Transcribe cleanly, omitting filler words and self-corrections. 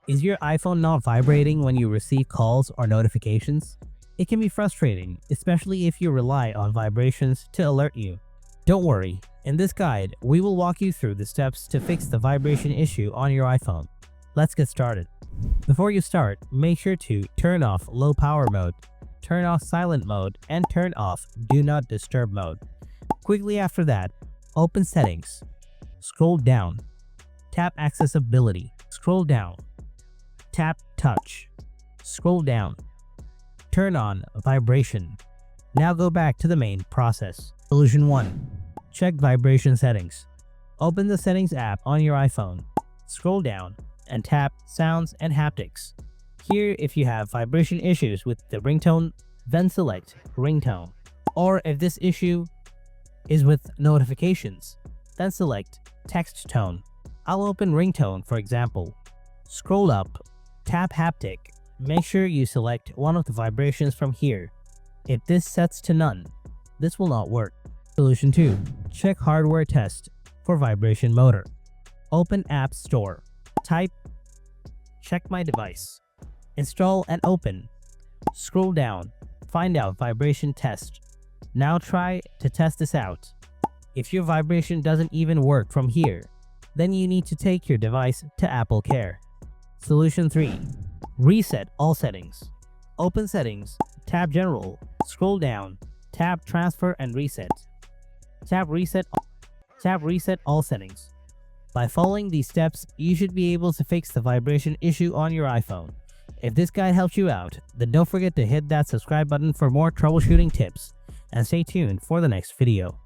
Is your iPhone not vibrating when you receive calls or notifications? It can be frustrating, especially if you rely on vibrations to alert you. Don't worry, in this guide, we will walk you through the steps to fix the vibration issue on your iPhone. Let's get started. Before you start, make sure to turn off low power mode, turn off silent mode, and turn off do not disturb mode. Quickly after that, open settings, scroll down, tap accessibility, scroll down, tap touch, scroll down, turn on vibration. Now go back to the main process. Solution 1. Check vibration settings. Open the settings app on your iPhone, scroll down, and tap sounds and haptics. Here, if you have vibration issues with the ringtone, then select ringtone. Or if this issue is with notifications, then select text tone. I'll open ringtone for example. Scroll up, tap haptic. Make sure you select one of the vibrations from here. If this sets to none, this will not work. Solution 2. Check hardware test for vibration motor. Open App Store. Type check my device. Install and open. Scroll down. Find out vibration test. Now try to test this out. If your vibration doesn't even work from here, then you need to take your device to Apple Care. Solution 3. Reset all settings. Open settings, tap general, scroll down, tap transfer and reset. Tap reset all settings. By following these steps, you should be able to fix the vibration issue on your iPhone. If this guide helped you out, then don't forget to hit that subscribe button for more troubleshooting tips, and stay tuned for the next video.